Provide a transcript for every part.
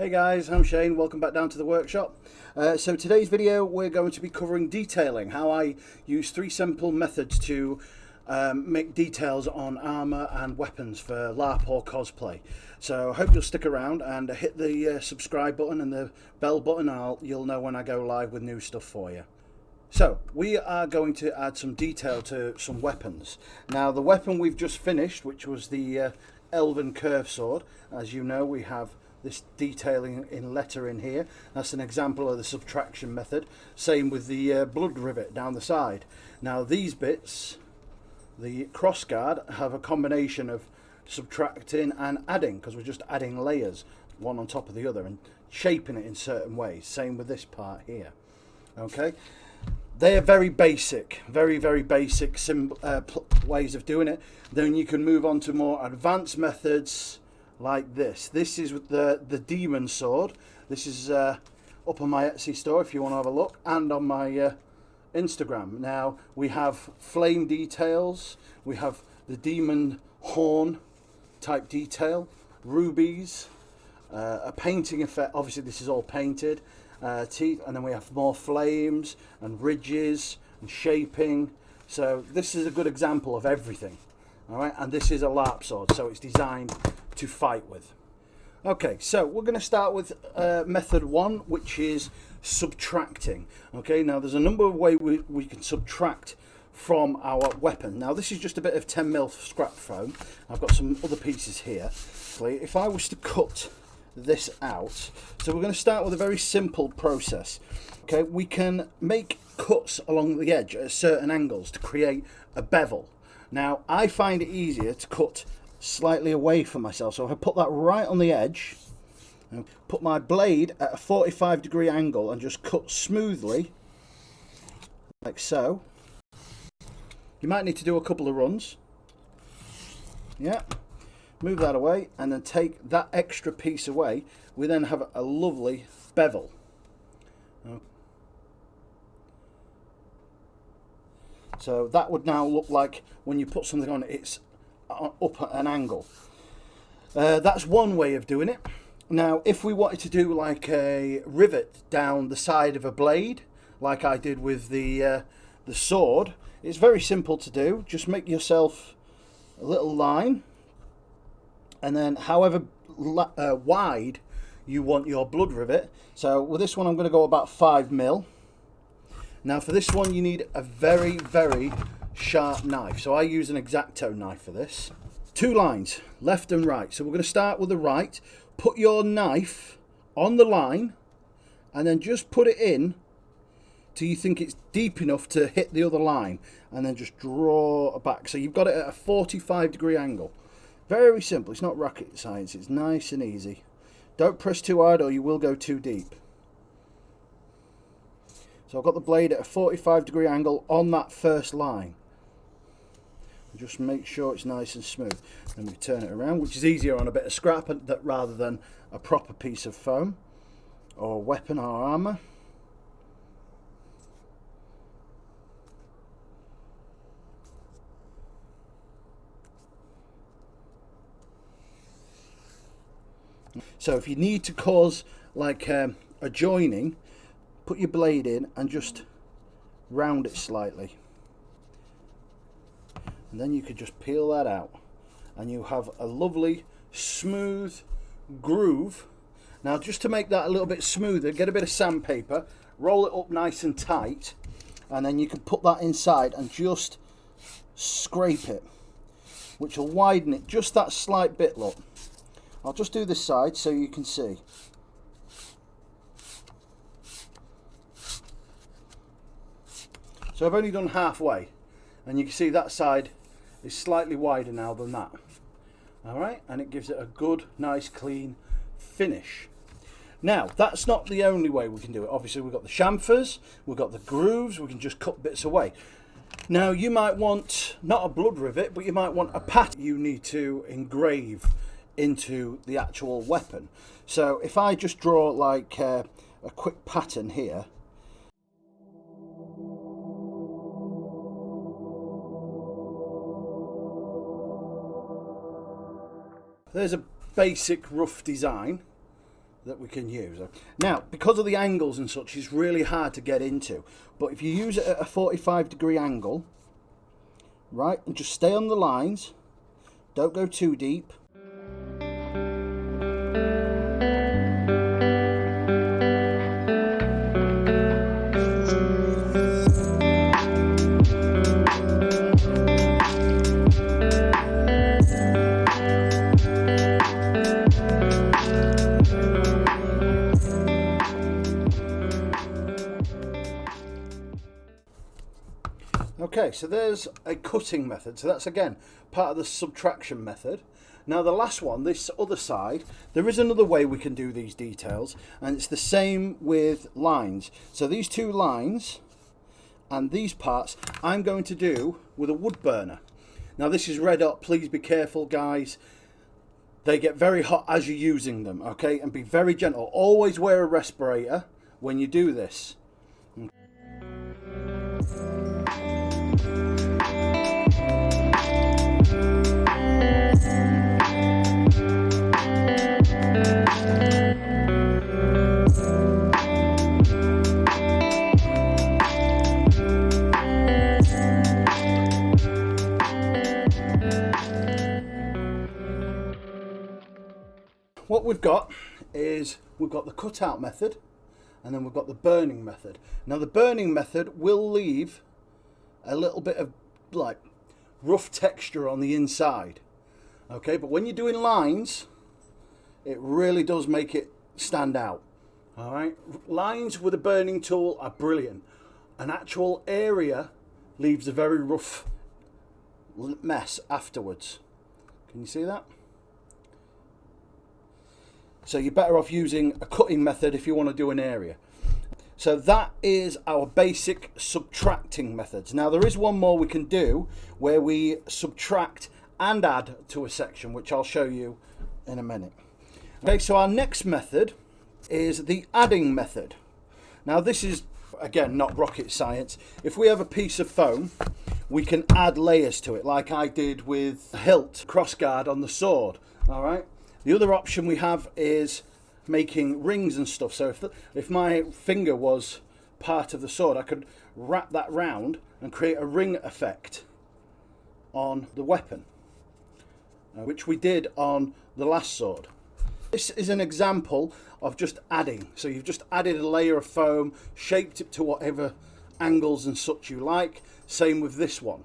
Hey guys, I'm Shane, welcome back down to the workshop. So today's video we're going to be covering detailing, how I use 3 simple methods to make details on armour and weapons for LARP or cosplay. So I hope you'll stick around and hit the subscribe button and the bell button, you'll know when I go live with new stuff for you. So we are going to add some detail to some weapons. Now the weapon we've just finished, which was the Elven curved sword, as you know we have this detailing in lettering here. That's an example of the subtraction method. Same with the blood rivet down the side. Now these bits, the crossguard, have a combination of subtracting and adding, because we're just adding layers one on top of the other and shaping it in certain ways. Same with this part here. Okay, they are very basic, very basic ways of doing it. Then you can move on to more advanced methods like this. This is the demon sword. This is up on my Etsy store if you want to have a look, and on my Instagram. Now we have flame details, we have the demon horn type detail, rubies, a painting effect. Obviously this is all painted, teeth, and then we have more flames and ridges and shaping. So this is a good example of everything. All right, and this is a LARP sword, so it's designed to fight with. Okay, so we're going to start with method 1, which is subtracting. Okay, now there's a number of ways we can subtract from our weapon. Now this is just a bit of 10mm scrap foam. I've got some other pieces here. If I was to cut this out, so we're going to start with a very simple process. Okay, we can make cuts along the edge at certain angles to create a bevel. Now I find it easier to cut slightly away from myself, so if I put that right on the edge and put my blade at a 45-degree angle and just cut smoothly like so. You might need to do a couple of runs. Yeah, move that away and then take that extra piece away. We then have a lovely bevel. So that would now look like when you put something on it, it's up at an angle. That's one way of doing it. Now if we wanted to do like a rivet down the side of a blade, like I did with the sword, it's very simple to do. Just make yourself a little line, and then however wide you want your blood rivet. So with this one I'm going to go about 5mm. Now for this one you need a very sharp knife, so I use an X-Acto knife for this. 2 lines, left and right. So we're going to start with the right. Put your knife on the line and then just put it in till you think it's deep enough to hit the other line, and then just draw back. So you've got it at a 45-degree angle. Very simple, it's not rocket science, it's nice and easy. Don't press too hard or you will go too deep. So I've got the blade at a 45-degree angle on that first line. Just make sure it's nice and smooth. Then we turn it around, which is easier on a bit of scrap rather than a proper piece of foam or weapon or armour. So if you need to cause like a joining, put your blade in and just round it slightly, and then you could just peel that out and you have a lovely smooth groove. Now just to make that a little bit smoother, get a bit of sandpaper, roll it up nice and tight, and then you can put that inside and just scrape it, which will widen it just that slight bit. Look, I'll just do this side so you can see. So I've only done halfway, and you can see that side is slightly wider now than that. Alright, and it gives it a good, nice, clean finish. Now, that's not the only way we can do it. Obviously, we've got the chamfers, we've got the grooves, we can just cut bits away. Now, you might want, not a blood rivet, but you might want a pattern you need to engrave into the actual weapon. So if I just draw like a quick pattern here, there's a basic rough design. that we can use. Now, because of the angles and such, it's really hard to get into, but if you use it at a 45-degree angle, right, and just stay on the lines, don't go too deep. Okay, so there's a cutting method. So that's again part of the subtraction method. Now the last one, this other side, there is another way we can do these details, and it's the same with lines. So these two lines and these parts I'm going to do with a wood burner. Now this is red hot, please be careful guys. They get very hot as you're using them, okay? And be very gentle. Always wear a respirator when you do this. What we've got is we've got the cutout method and then we've got the burning method. Now the burning method will leave a little bit of like rough texture on the inside, okay, but when you're doing lines it really does make it stand out. All right, lines with a burning tool are brilliant. An actual area leaves a very rough mess afterwards. Can you see that? So you're better off using a cutting method if you want to do an area. So that is our basic subtracting methods. Now there is one more we can do where we subtract and add to a section, which I'll show you in a minute. Okay, so our next method is the adding method. Now this is, again, not rocket science. If we have a piece of foam, we can add layers to it, like I did with the hilt crossguard on the sword, all right? The other option we have is making rings and stuff. So if my finger was part of the sword, I could wrap that round and create a ring effect on the weapon, which we did on the last sword. This is an example of just adding. So you've just added a layer of foam, shaped it to whatever angles and such you like. Same with this one.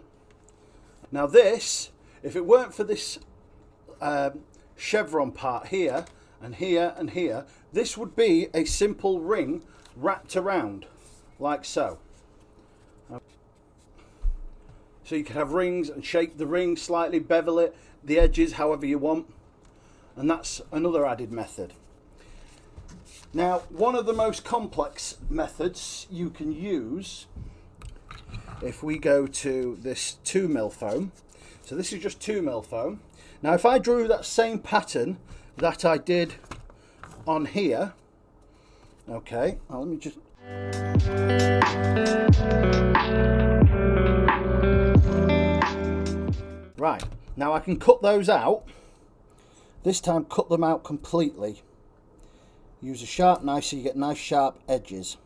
Now this, if it weren't for this chevron part here and here and here, this would be a simple ring wrapped around like so. So you can have rings and shape the ring slightly, bevel it, the edges however you want, and that's another added method. Now one of the most complex methods you can use, if we go to this 2mm foam, so this is just 2mm foam. Now if I drew that same pattern that I did on here, okay, now let me just... Right, now I can cut those out. This time cut them out completely. Use a sharp knife so you get nice sharp edges.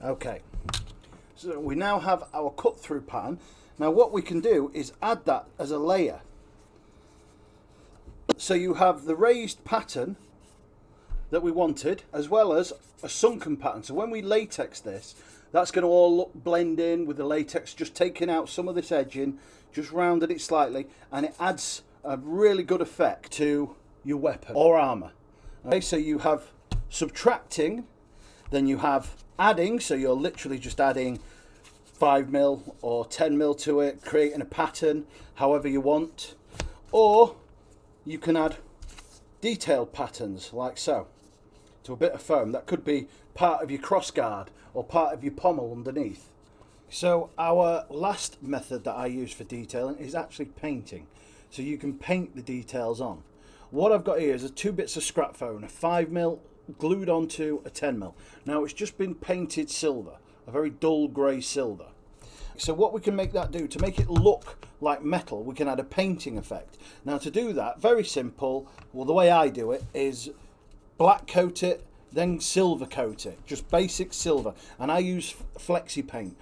Okay, so we now have our cut through pattern. Now what we can do is add that as a layer. So you have the raised pattern that we wanted, as well as a sunken pattern. So when we latex this, that's going to all blend in with the latex, just taking out some of this edging, just rounded it slightly, and it adds a really good effect to your weapon or armour. Okay, so you have subtracting, then you have adding, so you're literally just adding 5mm or 10mm to it, creating a pattern however you want, or you can add detailed patterns like so to a bit of foam. That could be part of your crossguard or part of your pommel underneath. So our last method that I use for detailing is actually painting. So you can paint the details on. What I've got here is two bits of scrap foam, a 5mm glued onto a 10mm. Now it's just been painted silver, a very dull grey silver. So what we can make that do, to make it look like metal, we can add a painting effect. Now to do that, very simple, well the way I do it is black coat it, then silver coat it, just basic silver, and I use flexipaint.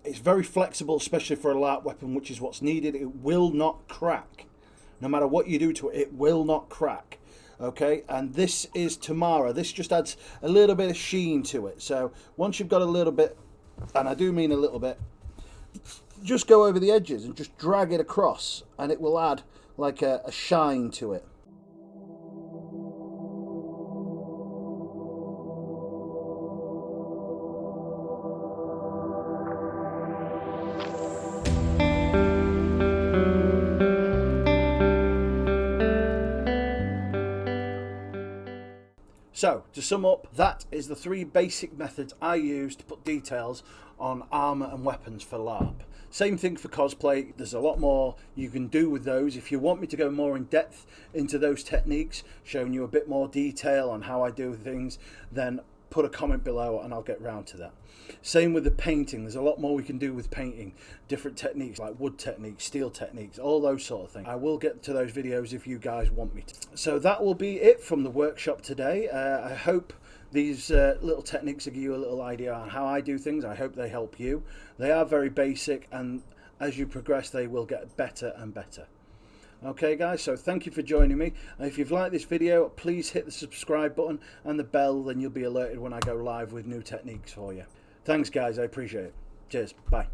It's very flexible, especially for a larp weapon, which is what's needed. It will not crack. No matter what you do to it, it will not crack. Okay, and this is Tamara. This just adds a little bit of sheen to it. So once you've got a little bit, and I do mean a little bit, just go over the edges and just drag it across, and it will add like a shine to it. So, to sum up, that is the three basic methods I use to put details on armour and weapons for LARP. Same thing for cosplay. There's a lot more you can do with those. If you want me to go more in depth into those techniques, showing you a bit more detail on how I do things, then put a comment below and I'll get round to that. Same with the painting. There's a lot more we can do with painting. Different techniques like wood techniques, steel techniques, all those sort of things. I will get to those videos if you guys want me to. So that will be it from the workshop today. I hope these little techniques will give you a little idea on how I do things. I hope they help you. They are very basic, and as you progress they will get better and better. Okay guys, so thank you for joining me. If you've liked this video, please hit the subscribe button and the bell, then you'll be alerted when I go live with new techniques for you. Thanks guys, I appreciate it. Cheers, bye.